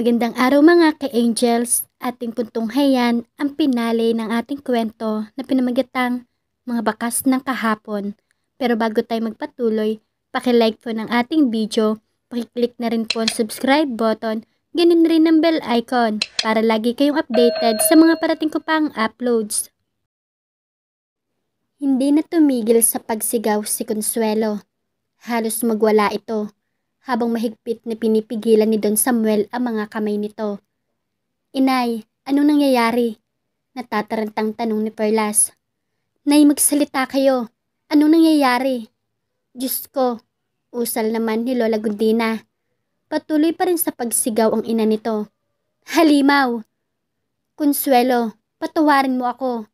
Magandang araw mga ka-angels, ating puntunghayan ang pinali ng ating kwento na pinamagatang mga bakas ng kahapon. Pero bago tayo magpatuloy, paki-like po ng ating video, paki-click na rin po ang subscribe button, ganun rin ang bell icon para lagi kayong updated sa mga parating ko pang uploads. Hindi na tumigil sa pagsigaw si Consuelo. Halos magwala ito. Habang mahigpit na pinipigilan ni Don Samuel ang mga kamay nito. Inay, anong nangyayari? Natatarantang tanong ni Perlas. Nay, magsalita kayo. Anong nangyayari? Diyos ko, usal naman ni Lola Gundina. Patuloy pa rin sa pagsigaw ang ina nito. Halimaw! Consuelo, patawarin mo ako.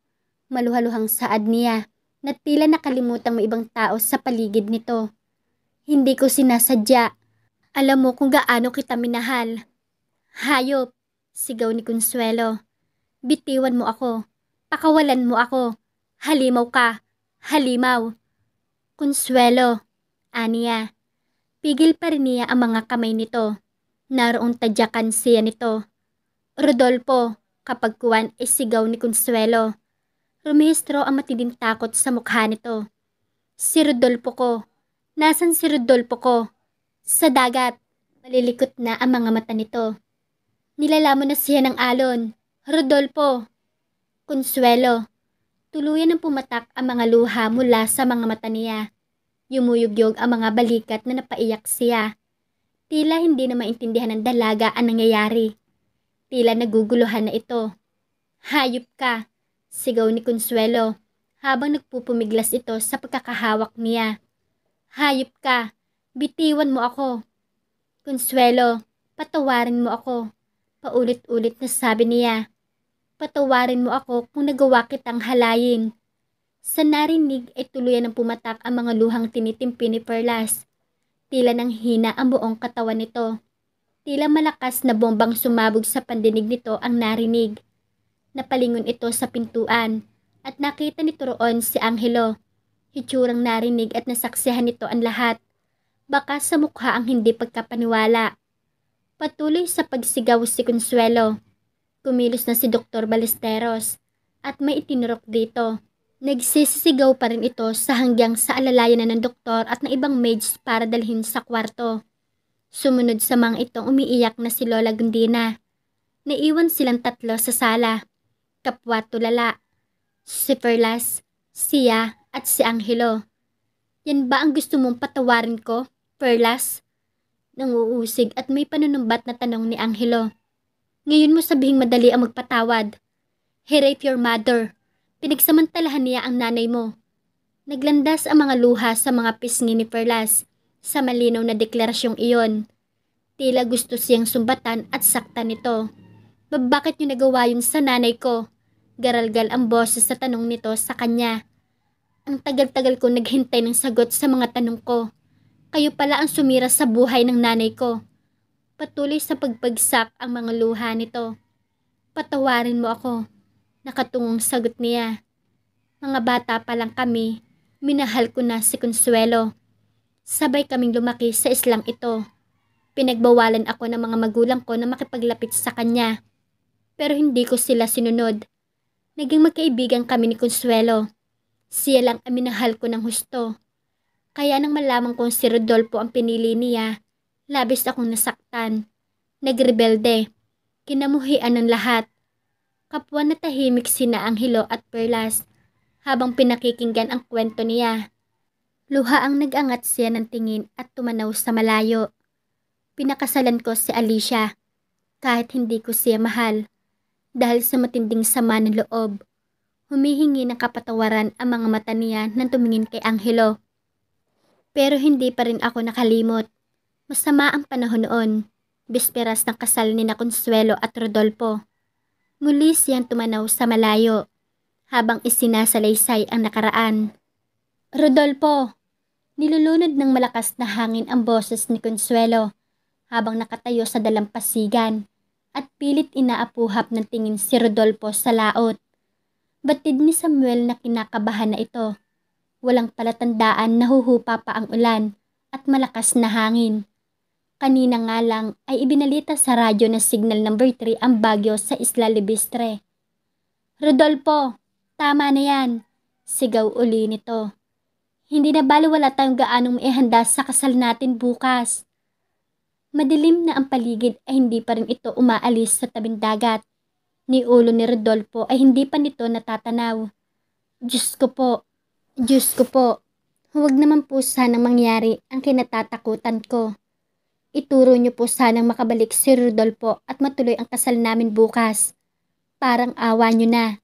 Maluhaluhang saad niya na tila nakalimutang may ibang tao sa paligid nito. Hindi ko sinasadya. Alam mo kung gaano kita minahal. Hayop, sigaw ni Consuelo. Bitiwan mo ako. Pakawalan mo ako. Halimaw ka. Halimaw. Consuelo, aniya. Pigil pa rin niya ang mga kamay nito. Naroong tadyakan siya nito. Rodolfo, kapag kuwan ay sigaw ni Consuelo. Rumihistro ang matinding takot sa mukha nito. Si Rodolfo ko. Nasaan si Rodolfo ko? Sa dagat. Malilikot na ang mga mata nito. Nilalamon na siya ng alon. Rodolfo. Consuelo. Tuluyan ng pumatak ang mga luha mula sa mga mata niya. Yumuyugyog ang mga balikat na napaiyak siya. Tila hindi na maintindihan ng dalaga ang nangyayari. Tila naguguluhan na ito. Hayop ka, sigaw ni Consuelo habang nagpupumiglas ito sa pagkakahawak niya. Hayop ka. Bitiwan mo ako. Consuelo, patawarin mo ako. Paulit-ulit na sabi niya. Patawarin mo ako kung nagawa kitang halayin. Sa narinig ay tuluyan ng pumatak ang mga luhang tinitimpi ni Perlas. Tila nang hina ang buong katawan nito. Tila malakas na bombang sumabog sa pandinig nito ang narinig. Napalingon ito sa pintuan at nakita nito roon si Angelo. Hitsurang narinig at nasaksihan nito ang lahat. Baka sa mukha ang hindi pagkapaniwala. Patuloy sa pagsigaw si Consuelo. Kumilos na si Dr. Ballesteros at may itinurok dito. Nagsisisigaw pa rin ito sa hanggang sa alalayan na ng doktor at ng ibang maids para dalhin sa kwarto. Sumunod sa mga itong umiiyak na si Lola Gundina. Naiwan silang tatlo sa sala. Kapwa tulala. Si Perlas, siya at si Angelo. Yan ba ang gusto mong patawarin ko, Perlas? Nanguusig at may panunumbat na tanong ni Angelo. Ngayon mo sabihing madali ang magpatawad. He raped your mother. Pinagsamantalahan niya ang nanay mo. Naglandas ang mga luha sa mga pisngi ni Perlas sa malinaw na deklarasyong iyon. Tila gusto siyang sumbatan at saktan nito. Bakit niyo nagawa yun sa nanay ko? Garalgal ang boses sa tanong nito sa kanya. Ang tagal-tagal ko naghintay ng sagot sa mga tanong ko. Kayo pala ang sumira sa buhay ng nanay ko. Patuloy sa pagbagsak ang mga luha nito. Patawarin mo ako. Nakatungong sagot niya. Mga bata pa lang kami, minahal ko na si Consuelo. Sabay kaming lumaki sa islang ito. Pinagbawalan ako ng mga magulang ko na makipaglapit sa kanya. Pero hindi ko sila sinunod. Naging magkaibigan kami ni Consuelo. Siya lang ang minahal ko ng husto. Kaya nang malaman kong si Rodolfo ang pinili niya, labis akong nasaktan. Nagrebelde. Kinamuhian ng lahat. Kapwa na tahimik sina Angelo at Perlas habang pinakikinggan ang kwento niya. Luha ang nag-angat siya ng tingin at tumanaw sa malayo. Pinakasalan ko si Alicia kahit hindi ko siya mahal dahil sa matinding sama ng loob. Humihingi ng kapatawaran ang mga mata niya nang tumingin kay Angelo. Pero hindi pa rin ako nakalimot. Masama ang panahon noon, bisperas ng kasal ni na Consuelo at Rodolfo. Muli siyang tumanaw sa malayo, habang isinasalaysay ang nakaraan. Rodolfo! Nilulunod ng malakas na hangin ang boses ni Consuelo, habang nakatayo sa dalampasigan, at pilit inaapuhap ng tingin si Rodolfo sa laot. Batid ni Samuel na kinakabahan na ito. Walang palatandaan na huhupa pa ang ulan at malakas na hangin. Kanina nga lang ay ibinalita sa radyo na signal number 3 ang bagyo sa Isla Libistre. Rodolfo, tama na yan, sigaw uli nito. Hindi na baliwala tayong gaanong maihanda sa kasal natin bukas. Madilim na ang paligid ay hindi pa rin ito umaalis sa tabing dagat. Ni ulo ni Rodolfo ay hindi pa nito natatanaw. Diyos ko po, Diyos ko po, huwag naman po sanang mangyari ang kinatatakutan ko. Ituro niyo po sanang makabalik si Rodolfo at matuloy ang kasal namin bukas. Parang awa niyo na.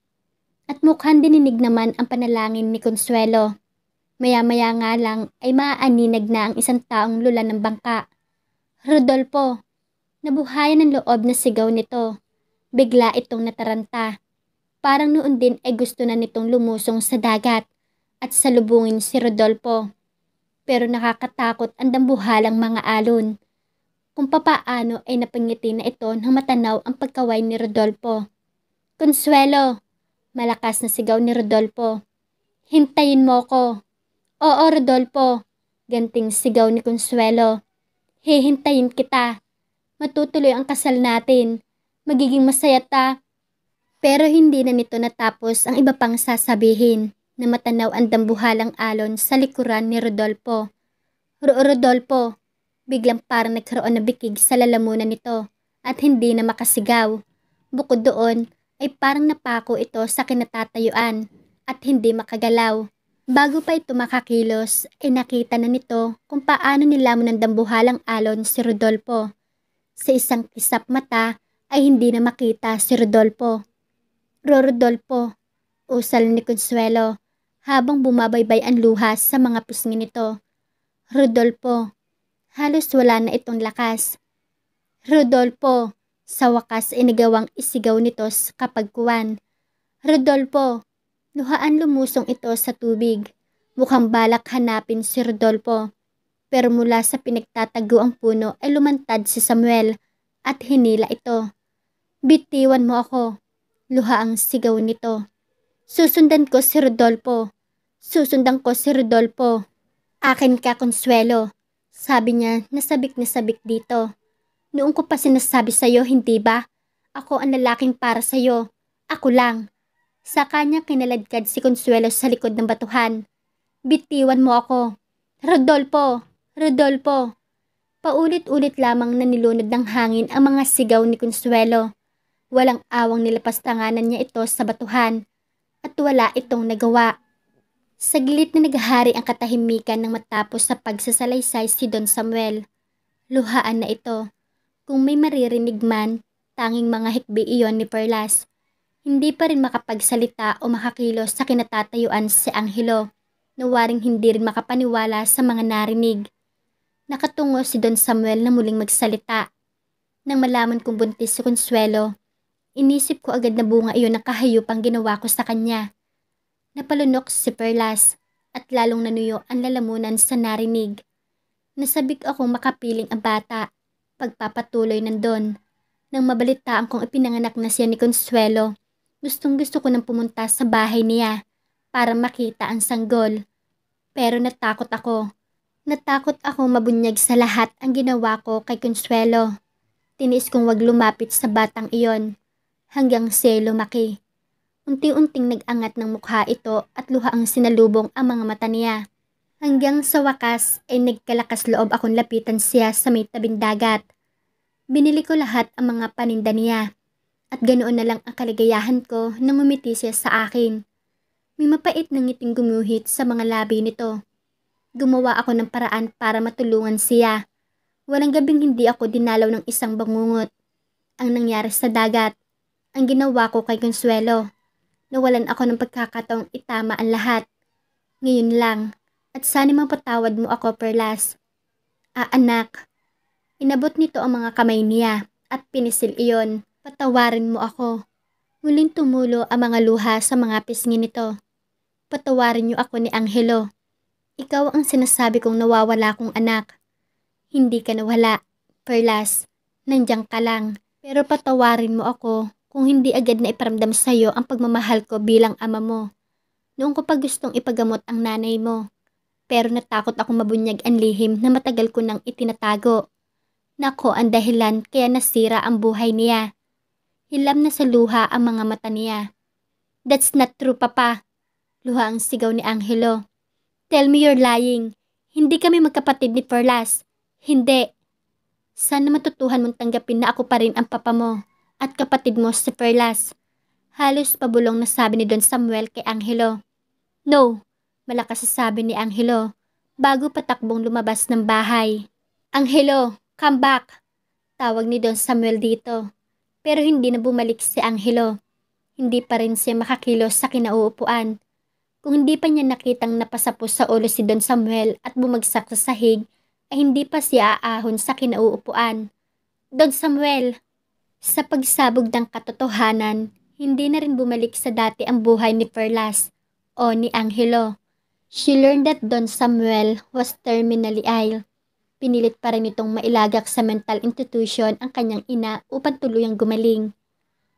At mukhang dininig naman ang panalangin ni Consuelo. Maya-maya nga lang ay maaaninag na ang isang taong lula ng bangka. Rodolfo, nabuhayan ng loob na sigaw nito. Bigla itong nataranta. Parang noon din ay gusto na nitong lumusong sa dagat at salubungin si Rodolfo. Pero nakakatakot ang dambuhalang mga alon. Kung papaano ay napangiti na ito nang matanaw ang pagkaway ni Rodolfo. Consuelo! Malakas na sigaw ni Rodolfo. Hintayin mo ko. Oo, Rodolfo. Ganting sigaw ni Consuelo. Hihintayin kita. Matutuloy ang kasal natin. Magiging masaya ta. Pero hindi na nito natapos ang iba pang sasabihin na matanaw ang dambuhalang alon sa likuran ni Rodolfo. Rodolfo, biglang parang nagkaroon ng bikig sa lalamunan nito at hindi na makasigaw. Bukod doon ay parang napako ito sa kinatatayuan at hindi makagalaw. Bago pa ito makakilos ay nakita na nito kung paano nilamon ng dambuhalang alon si Rodolfo. Sa isang kisap mata ay hindi na makita si Rodolfo. Rodolfo, usal ni Consuelo habang bumabaybay ang luha sa mga pisngi nito. Rodolfo, halos wala na itong lakas. Rodolfo, sa wakas ay nagawang isigaw nito sa kapagkuwan. Rodolfo, luhaan lumusong ito sa tubig. Mukhang balak hanapin si Rodolfo. Pero mula sa pinagtatago ang puno ay lumantad si Samuel at hinila ito. Bitiwan mo ako, luha ang sigaw nito. Susundan ko si Rodolfo. Susundan ko si Rodolfo. Akin ka, Consuelo. Sabi niya, nasabik dito. Noong ko pa sinasabi sa'yo, hindi ba? Ako ang lalaking para sa'yo. Ako lang. Sa kanya kinaladkad si Consuelo sa likod ng batuhan. Bitiwan mo ako. Rodolfo! Rodolfo! Paulit-ulit lamang na nilunod ng hangin ang mga sigaw ni Consuelo. Walang awang nilapastanganan niya ito sa batuhan at wala itong nagawa. Saglit na naghahari ang katahimikan nang matapos sa pagsasalaysay si Don Samuel. Luhaan na ito. Kung may maririnig man, tanging mga hikbi iyon ni Perlas. Hindi pa rin makapagsalita o makakilos sa kinatatayuan si Angelo, na waring hindi rin makapaniwala sa mga narinig. Nakatungo si Don Samuel na muling magsalita. Nang malaman kong buntis si Consuelo, inisip ko agad na bunga iyon ng kahayupang ginawa ko sa kanya. Napalunok si Perlas at lalong nanuyo ang lalamunan sa narinig. Nasabik akong makapiling ang bata. Pagpapatuloy nandun. Nang mabalitaan kong ipinanganak na siya ni Consuelo, gustong-gusto ko nang pumunta sa bahay niya para makita ang sanggol. Pero natakot ako. Natakot ako mabunyag sa lahat ang ginawa ko kay Consuelo. Tinis kong wag lumapit sa batang iyon hanggang siya lumaki. Unti-unting nag-angat ng mukha ito at luha ang sinalubong ang mga mata niya. Hanggang sa wakas ay nagkalakas loob akong lapitan siya sa may tabing dagat. Binili ko lahat ang mga paninda niya at ganoon na lang ang kaligayahan ko nang umiti siya sa akin. May mapait na ngiting gumuhit sa mga labi nito. Gumawa ako ng paraan para matulungan siya. Walang gabing hindi ako dinalaw ng isang bangungot. Ang nangyari sa dagat, ang ginawa ko kay Consuelo. Nawalan ako ng pagkakataong itama ang lahat. Ngayon lang. At sana mapatawad mo ako, Perlas. Anak. Inabot nito ang mga kamay niya at pinisil iyon. Patawarin mo ako. Muling tumulo ang mga luha sa mga pisngi nito. Patawarin niyo ako ni Angelo. Ikaw ang sinasabi kong nawawala kong anak. Hindi ka nawala, Perlas. Nandiyan ka lang. Pero patawarin mo ako kung hindi agad na iparamdam sa'yo ang pagmamahal ko bilang ama mo. Noong ko pa gustong ipagamot ang nanay mo. Pero natakot akong mabunyag ang lihim na matagal ko nang itinatago. Nako ang dahilan kaya nasira ang buhay niya. Hilam na sa luha ang mga mata niya. That's not true, Papa. Luha ang sigaw ni Angelo. Tell me you're lying. Hindi kami magkapatid ni Perlas. Hindi. Sana matutuhan mong tanggapin na ako pa rin ang papa mo at kapatid mo si Perlas. Halos pabulong na sabi ni Don Samuel kay Angelo. No, malakas sa sabi ni Angelo bago patakbong lumabas ng bahay. Angelo, come back! Tawag ni Don Samuel dito. Pero hindi na bumalik si Angelo. Hindi pa rin siya makakilos sa kinauupuan. Kung hindi pa niya nakitang napasapos sa ulo si Don Samuel at bumagsak sa sahig, ay hindi pa siya aahon sa kinauupuan. Don Samuel! Sa pagsabog ng katotohanan, hindi na rin bumalik sa dati ang buhay ni Perlas o ni Angelo. She learned that Don Samuel was terminally ill. Pinilit pa rin itong mailagak sa mental institution ang kanyang ina upang tuluyang gumaling.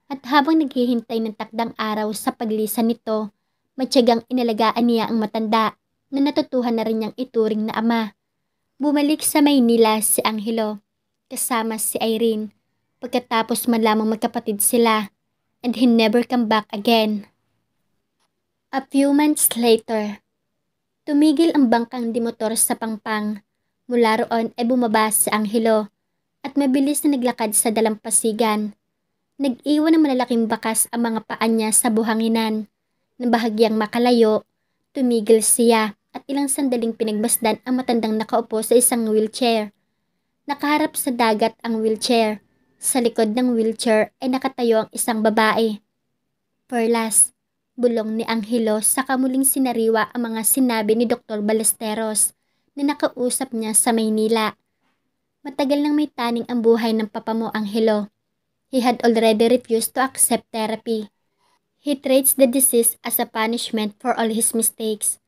At habang naghihintay ng takdang araw sa paglisan nito, matyagang inalagaan niya ang matanda na natutuhan na rin niyang ituring na ama. Bumalik sa Maynila si Angelo, kasama si Irene, pagkatapos malamang magkapatid sila, and he never come back again. A few months later, tumigil ang bangkang dimotor sa Pangpang. Mula roon ay bumaba si Angelo at mabilis na naglakad sa dalampasigan. Nag-iwan ng malalaking bakas ang mga paa niya sa buhanginan. Nang bahagyang makalayo, tumigil siya at ilang sandaling pinagmasdan ang matandang nakaupo sa isang wheelchair. Nakaharap sa dagat ang wheelchair. Sa likod ng wheelchair ay nakatayo ang isang babae. Perlas, bulong ni Angelo sa kamuling sinariwa ang mga sinabi ni Dr. Ballesteros na nakausap niya sa Maynila. Matagal nang may taning ang buhay ng papa mo, Angelo. He had already refused to accept therapy. He treats the disease as a punishment for all his mistakes.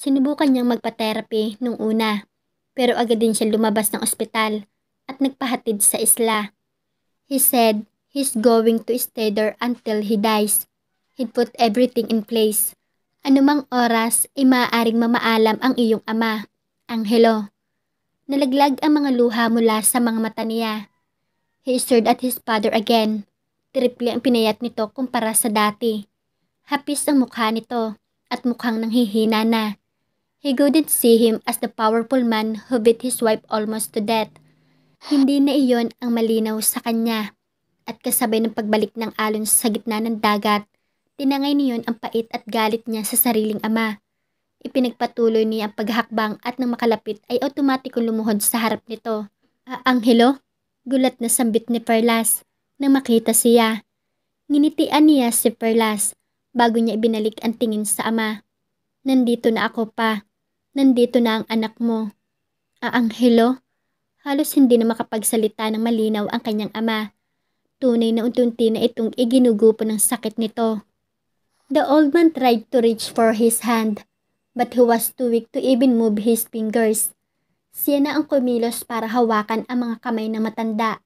Sinubukan niyang magpa-therapy nung una, pero agad din siya lumabas ng ospital at nagpahatid sa isla. He said he's going to stay there until he dies. He'd put everything in place. Anumang oras ay maaaring mamaalam ang iyong ama, Angelo. Nalaglag ang mga luha mula sa mga mata niya. He stared at his father again. Triple ang pinayat nito kumpara sa dati. Hapis ang mukha nito at mukhang nanghihina na. He couldn't see him as the powerful man who beat his wife almost to death. Hindi na iyon ang malinaw sa kanya. At kasabay ng pagbalik ng alon sa gitna ng dagat, tinangay niyon ang pait at galit niya sa sariling ama. Ipinagpatuloy niya ang paghakbang at nang makalapit ay automatikong lumuhod sa harap nito. Angelo? Gulat na sambit ni Perlas nang makita siya. Nginitian niya si Perlas bago niya ibinalik ang tingin sa ama. Nandito na ako pa. Nandito na ang anak mo. Angelo? Halos hindi na makapagsalita ng malinaw ang kanyang ama. Tunay na unti-unti na itong iginugupo ng sakit nito. The old man tried to reach for his hand, but he was too weak to even move his fingers. Siya na ang kumilos para hawakan ang mga kamay ng matanda.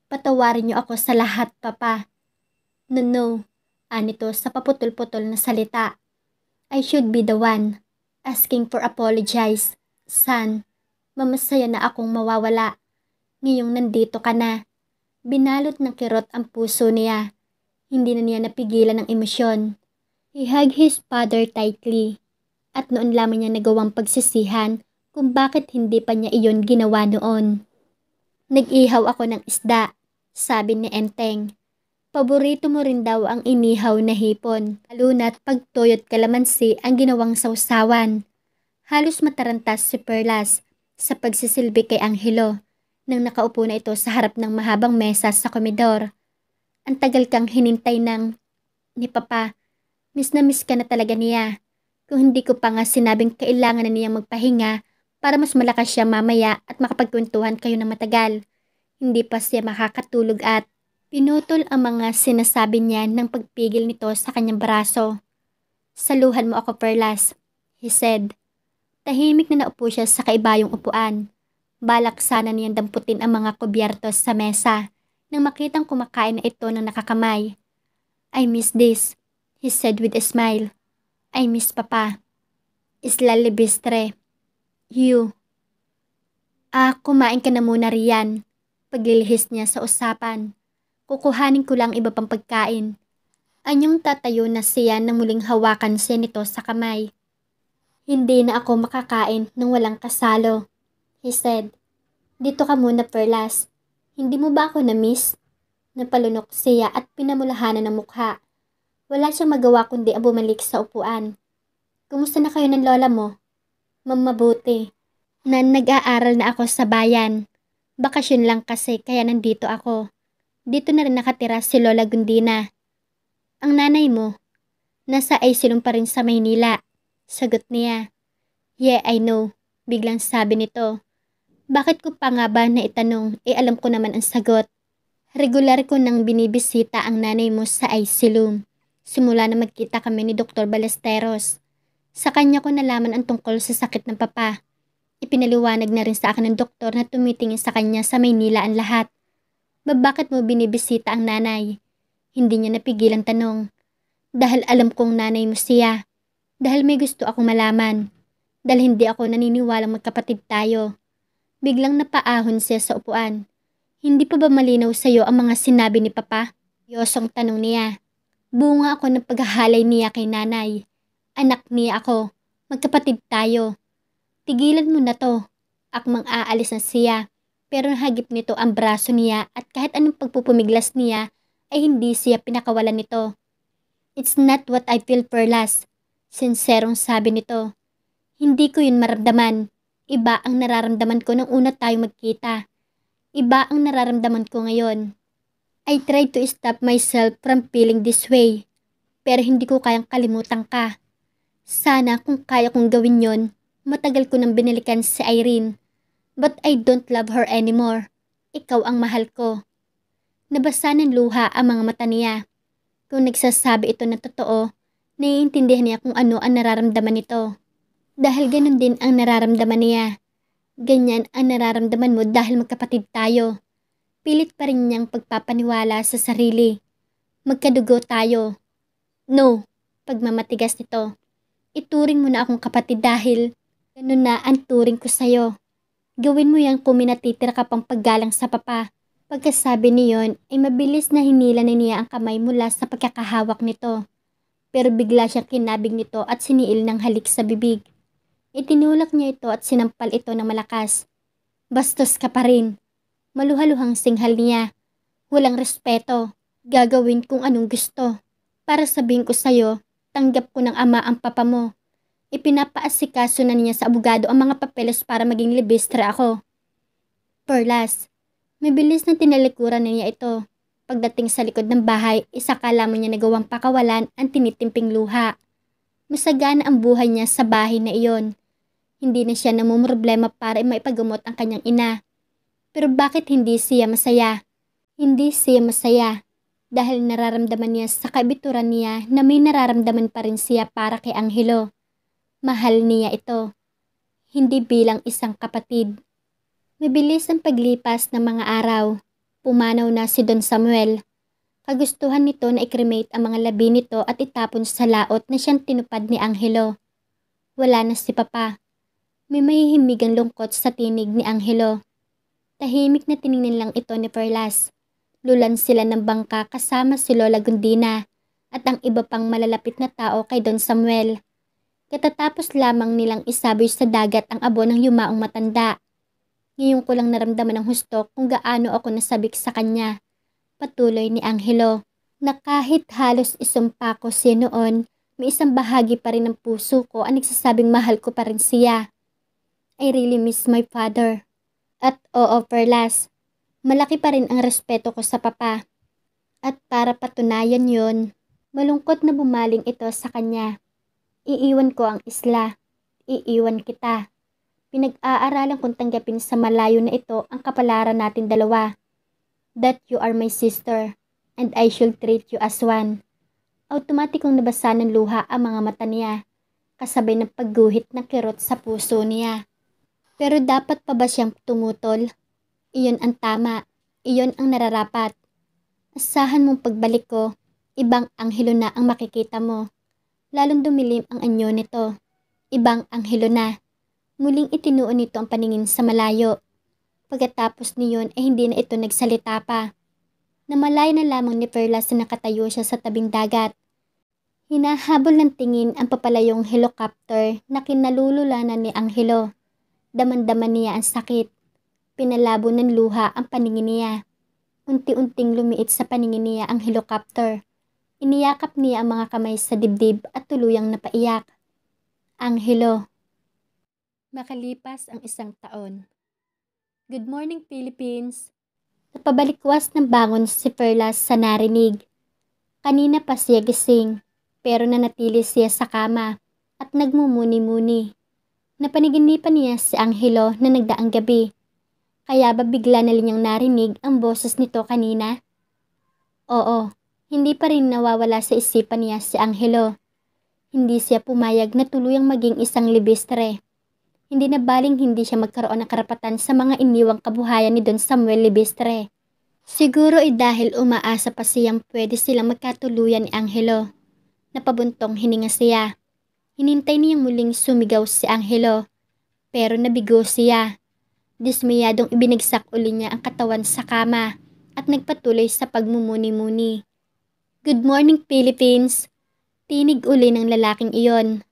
Patawarin niyo ako sa lahat, Papa. No, anito sa paputol-putol na salita. I should be the one, asking for apologize. Son, mamasaya na akong mawawala. Ngayong nandito ka na. Binalot ng kirot ang puso niya. Hindi na niya napigilan ng emosyon. He hugged his father tightly. At noon lamang niya nagawang pagsisihan kung bakit hindi pa niya iyon ginawa noon. Nag-ihaw ako ng isda, sabi ni Enteng. Paborito mo rin daw ang inihaw na hipon, lalo na't pagtoyo't kalamansi ang ginawang sausawan. Halos matarantas si Perlas sa pagsisilbi kay Angelo nang nakaupo na ito sa harap ng mahabang mesa sa komedor. Ang tagal kang hinintay ni Papa. Miss na miss ka na talaga niya. Kung hindi ko pa nga sinabing kailangan na niyang magpahinga para mas malakas siya mamaya at makapagkwentuhan kayo ng matagal. Hindi pa siya makakatulog at pinutol ang mga sinasabi niya ng pagpigil nito sa kanyang braso. Saluhan mo ako, Perlas, he said. Tahimik na naupo siya sa kaibayong upuan. Balak sana niyang damputin ang mga kubyertos sa mesa nang makitang kumakain na ito ng nakakamay. I miss this, he said with a smile. I miss Papa. Isla Libistre. You. Kumain ka na muna riyan. paglilihis niya sa usapan. Kukuhanin ko lang iba pang pagkain. Anyong tatayo na siya na muling hawakan siya nito sa kamay. Hindi na ako makakain nang walang kasalo, he said. Dito ka muna, Perlas. Hindi mo ba ako na-miss? Napalunok siya at pinamulahanan ng mukha. Wala siyang magawa kundi ang bumalik sa upuan. Kumusta na kayo ng lola mo? Mabuti. Nag-aaral na ako sa bayan. Bakasyon lang kasi kaya nandito ako. Dito na rin nakatira si Lola Gundina. Ang nanay mo? Nasa Isilong pa rin sa Maynila. Sagot niya. Yeah, I know. Biglang sabi nito. Bakit ko pa nga ba na itanong? Alam ko naman ang sagot. Regular ko nang binibisita ang nanay mo sa Isilong. Simula na magkita kami ni Dr. Ballesteros. Sa kanya ko nalaman ang tungkol sa sakit ng papa. Ipinaliwanag na rin sa akin ng doktor na tumitingin sa kanya sa Maynila ang lahat. Bakit mo binibisita ang nanay? Hindi niya napigilang tanong. Dahil alam kong nanay mo siya. Dahil may gusto akong malaman. Dahil hindi ako naniniwalang magkapatid tayo. Biglang napaahon siya sa upuan. Hindi pa ba malinaw sa iyo ang mga sinabi ni Papa? Yosong tanong niya. Bunga ako ng paghahalay niya kay nanay. Anak niya ako. Magkapatid tayo. Tigilan mo na to. Akmang aalis na siya. Pero nahagip nito ang braso niya at kahit anong pagpupumiglas niya ay hindi siya pinakawalan nito. It's not what I feel, Perlas. Sinserong sabi nito. Hindi ko yun maramdaman. Iba ang nararamdaman ko nung una tayo magkita. Iba ang nararamdaman ko ngayon. I tried to stop myself from feeling this way. Pero hindi ko kayang kalimutan ka. Sana kung kaya kong gawin yon, matagal ko nang binalikan si Irene. But I don't love her anymore. Ikaw ang mahal ko. Nabasa ng luha ang mga mata niya. Kung nagsasabi ito na totoo, naiintindihan niya kung ano ang nararamdaman nito. Dahil ganun din ang nararamdaman niya. Ganyan ang nararamdaman mo dahil magkapatid tayo. Pilit pa rin niyang pagpapaniwala sa sarili. Magkadugo tayo. No, pagmamatigas nito. Ituring mo na akong kapatid dahil ganun na ang turing ko sa'yo. Gawin mo yan kung minatitira ka pang paggalang sa papa. Pagkasabi niyon ay mabilis na hinila na niya ang kamay mula sa pagkakahawak nito. Pero bigla siyang kinabig nito at siniil ng halik sa bibig. Itinulak niya ito at sinampal ito ng malakas. Bastos ka pa rin. Maluhaluhang singhal niya. Walang respeto. Gagawin kung anong gusto. Para sabihin ko sa'yo, tanggap ko ng ama ang papa mo. Ipinapaasikaso na niya sa abogado ang mga papeles para maging libistra ako. Perlas, mabilis na tinalikuran na niya ito. Pagdating sa likod ng bahay, isakala mo niya nagawang pakawalan ang tinitimping luha. Masagana ang buhay niya sa bahay na iyon. Hindi na siya namumroblema para maipagamot ang kanyang ina. Pero bakit hindi siya masaya? Hindi siya masaya dahil nararamdaman niya sa kabituran niya na may nararamdaman pa rin siya para kay Angelo. Mahal niya ito. Hindi bilang isang kapatid. Mabilis ang paglipas ng mga araw. Pumanaw na si Don Samuel. Kagustuhan nito na i-cremate ang mga labi nito at itapon sa laot na siyang tinupad ni Angelo. Wala na si Papa. May mahihimigang lungkot sa tinig ni Angelo. Tahimik na tiningnan lang ito ni Perlas. Lulan sila ng bangka kasama si Lola Gundina at ang iba pang malalapit na tao kay Don Samuel. Katatapos lamang nilang isaboy sa dagat ang abo ng yumaong matanda. Ngayon ko lang naramdaman ng husto kung gaano ako nasabik sa kanya. Patuloy ni Angelo, na kahit halos isumpa ko siya noon, may isang bahagi pa rin ng puso ko ang nagsasabing mahal ko pa rin siya. I really miss my father. At oo, Perlas, malaki pa rin ang respeto ko sa papa. At para patunayan yon, malungkot na bumaling ito sa kanya. Iiwan ko ang isla. Iiwan kita. Pinag-aaralan kong tanggapin sa malayo na ito ang kapalaran natin dalawa. That you are my sister, and I should treat you as one. Automatikong nabasa ng luha ang mga mata niya, kasabay ng pagguhit ng kirot sa puso niya. Pero dapat pa ba siyang tumutol? Iyon ang tama. Iyon ang nararapat. Asahan mong pagbalik ko, ibang Angelo na ang makikita mo. Lalong dumilim ang anyo nito. Ibang Angelo na. Muling itinuon nito ang paningin sa malayo. Pagkatapos niyon ay hindi na ito nagsalita pa. Namalaya na lamang ni Perlas na nakatayo siya sa tabing dagat. Hinahabol ng tingin ang papalayong helicopter na kinalululanan ni Angelo. Daman-daman niya ang sakit. Pinalabo ng luha ang paningin niya. Unti-unting lumiit sa paningin niya ang helicopter. Iniyakap niya ang mga kamay sa dibdib at tuluyang napaiyak. Angelo. Makalipas ang 1 taon. Good morning, Philippines. Napabalikwas ng bangon si Perlas sa narinig. Kanina pa siya gising, pero nanatili siya sa kama at nagmumuni-muni. Napaniginipan niya si Angelo na nagdaang gabi. Kaya ba bigla na niyang narinig ang boses nito kanina? Oo, hindi pa rin nawawala sa isipan niya si Angelo. Hindi siya pumayag na tuluyang maging isang libistre. Hindi na baling hindi siya magkaroon ng karapatan sa mga iniwang kabuhayan ni Don Samuel Libistre. Siguro ay dahil umaasa pa siyang pwede silang magkatuluyan ni Angelo. Napabuntong hininga siya. Hinintay niyang muling sumigaw si Angelo. Pero nabigo siya. Dismayadong ibinagsak uli niya ang katawan sa kama at nagpatuloy sa pagmumuni-muni. Good morning, Philippines! Tinig uli ng lalaking iyon.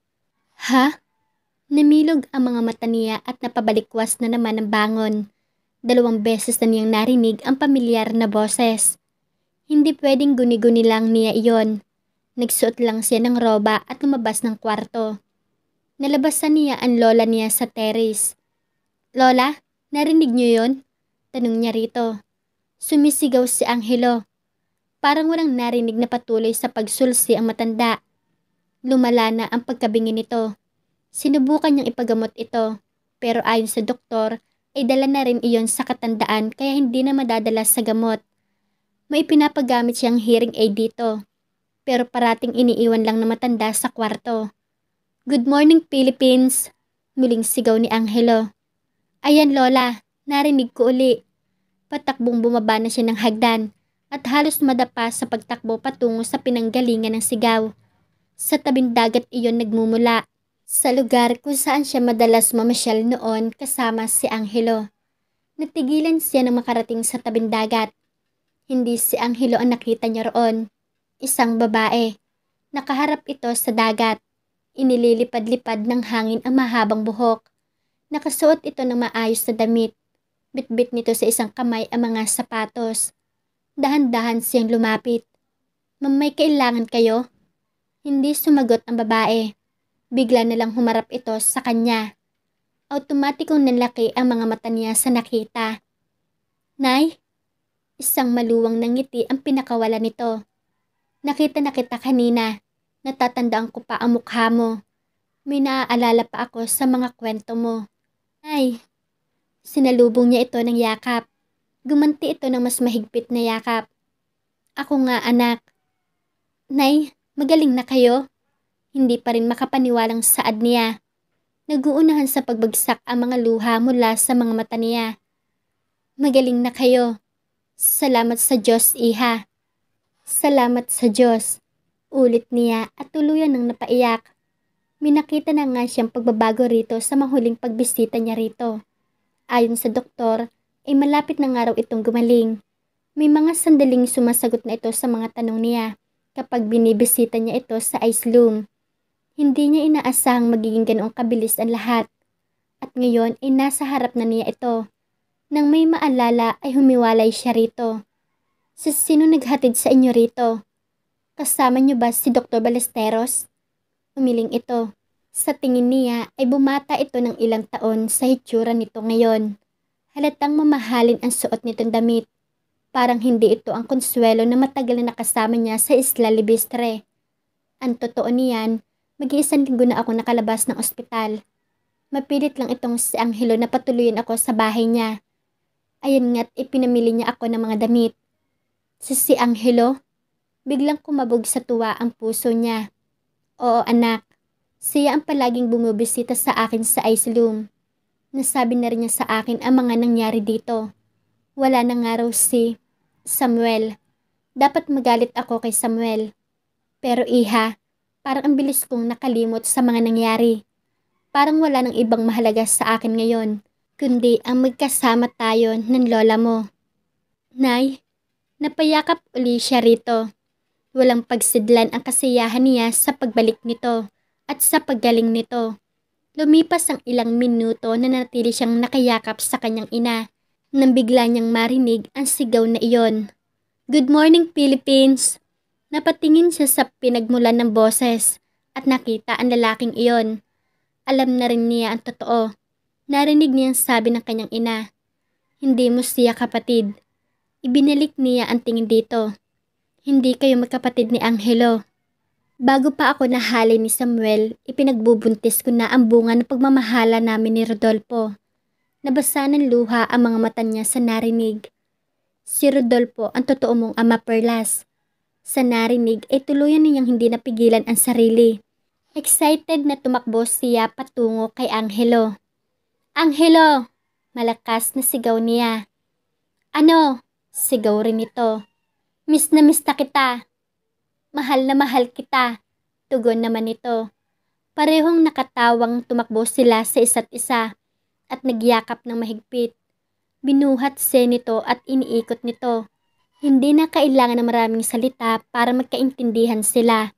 Ha? Namilog ang mga mata niya at napabalikwas na naman ang bangon. 2 beses na niyang narinig ang pamilyar na boses. Hindi pwedeng guni-guni lang niya iyon. Nagsuot lang siya ng roba at lumabas ng kwarto. Nalabasan niya ang lola niya sa terrace. Lola, narinig niyo yon? Tanong niya rito. Sumisigaw si Angelo. Parang walang narinig na patuloy sa pagsulsi ang matanda. Lumala na ang pagkabingi nito. Sinubukan niyang ipagamot ito, pero ayon sa doktor ay dala na rin iyon sa katandaan kaya hindi na madadala sa gamot. May pinapagamit siyang hearing aid dito, pero parating iniiwan lang na matanda sa kwarto. Good morning, Philippines! Muling sigaw ni Angelo. Ayan, Lola, narinig ko uli. Patakbong bumaba na siya ng hagdan at halos madapa sa pagtakbo patungo sa pinanggalingan ng sigaw. Sa tabing dagat iyon nagmumula. Sa lugar kung saan siya madalas mamasyal noon kasama si Angelo. Natigilan siya nang makarating sa tabing dagat. Hindi si Angelo ang nakita niya roon. Isang babae. Nakaharap ito sa dagat. Inililipad-lipad ng hangin ang mahabang buhok. Nakasuot ito ng maayos na damit. Bitbit nito sa isang kamay ang mga sapatos. Dahan-dahan siyang lumapit. May kailangan kayo? Hindi sumagot ang babae. Bigla na lang humarap ito sa kanya. Automatikong nanlaki ang mga mata niya sa nakita. Nay? Isang maluwang na ngiti ang pinakawala nito. Nakita na kita kanina. Natatandaan ko pa ang mukha mo. May naaalala pa ako sa mga kwento mo. Nay. Sinalubong niya ito ng yakap. Gumanti ito ng mas mahigpit na yakap. Ako nga, anak. Nay, magaling na kayo? Hindi pa rin makapaniwalang saad niya. Naguunahan sa pagbagsak ang mga luha mula sa mga mata niya. Magaling na kayo. Salamat sa Diyos, iha. Salamat sa Diyos. Ulit niya at tuluyan ng napaiyak. May nakita na nga siyang pagbabago rito sa mahuling pagbisita niya rito. Ayon sa doktor, ay malapit na nga raw itong gumaling. May mga sandaling sumasagot na ito sa mga tanong niya kapag binibisita niya ito sa ice room. Hindi niya inaasahang magiging ganoong kabilis ang lahat. At ngayon ay nasa harap na niya ito. Nang may maalala ay humiwalay siya rito. Sino naghatid sa inyo rito? Kasama niyo ba si Dr. Ballesteros? Umiling ito. Sa tingin niya ay bumata ito ng ilang taon sa hitsura nito ngayon. Halatang mamahalin ang suot nitong damit. Parang hindi ito ang Consuelo na matagal na nakasama niya sa Isla Libistre. Ang totoo niyan, mag-iisang linggo na ako nakalabas ng ospital. Mapilit lang itong si Angelo na patuluyin ako sa bahay niya. Ayan nga't ipinamili niya ako ng mga damit. Si Angelo? Biglang kumabog sa tuwa ang puso niya. Oo anak, siya ang palaging bumibisita sa akin sa ice room. Nasabi na rin niya sa akin ang mga nangyari dito. Wala na nga raw si Samuel. Dapat magalit ako kay Samuel. Pero iha, parang ang bilis kong nakalimot sa mga nangyari. Parang wala nang ibang mahalaga sa akin ngayon. kundi ang magkasama tayo ng lola mo. Nay, napayakap uli siya rito. Walang pagsidlan ang kasiyahan niya sa pagbalik nito at sa paggaling nito. Lumipas ang ilang minuto na natili siyang nakayakap sa kanyang ina nang bigla niyang marinig ang sigaw na iyon. Good morning, Philippines! Napatingin siya sa pinagmulan ng boses at nakita ang lalaking iyon. Alam na rin niya ang totoo. Narinig niya ang sabi ng kanyang ina. Hindi mo siya kapatid. Ibinalik niya ang tingin dito. Hindi kayo magkapatid ni Angelo. Bago pa ako nahali ni Samuel, ipinagbubuntis ko na ang bunga ng pagmamahala namin ni Rodolfo. Nabasa ng luha ang mga mata niya sa narinig. Si Rodolfo ang totoo mong ama, Perlas. Sa narinig ay tuluyan niyang hindi napigilan ang sarili. Excited na tumakbo siya patungo kay Angelo. Angelo! Malakas na sigaw niya. Ano? Sigaw rin ito. Miss na kita. Mahal na mahal kita. Tugon naman ito. Parehong nakatawang tumakbo sila sa isa't isa at nagyakap ng mahigpit. Binuhat siya nito at iniikot nito. Hindi na kailangan ng maraming salita para magkaintindihan sila.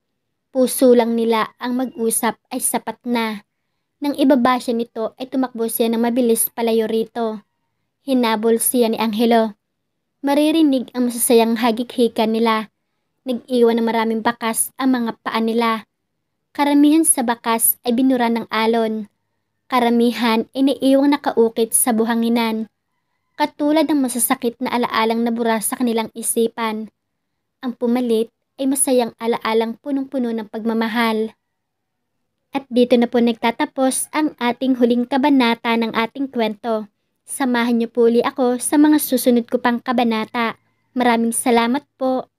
Puso lang nila ang mag-usap ay sapat na. Nang ibaba siya nito ay tumakbo siya ng mabilis palayo rito. Hinabol siya ni Angelo. Maririnig ang masasayang hagik-hikan nila. Nag-iwan ng maraming bakas ang mga paa nila. Karamihan sa bakas ay binura ng alon. Karamihan ay naiiwang nakaukit sa buhanginan. Katulad ng masasakit na alaalang nabura sa kanilang isipan. Ang pumalit ay masayang alaalang punong-puno ng pagmamahal. At dito na po nagtatapos ang ating huling kabanata ng ating kwento. Samahan niyo po uli ako sa mga susunod ko pang kabanata. Maraming salamat po.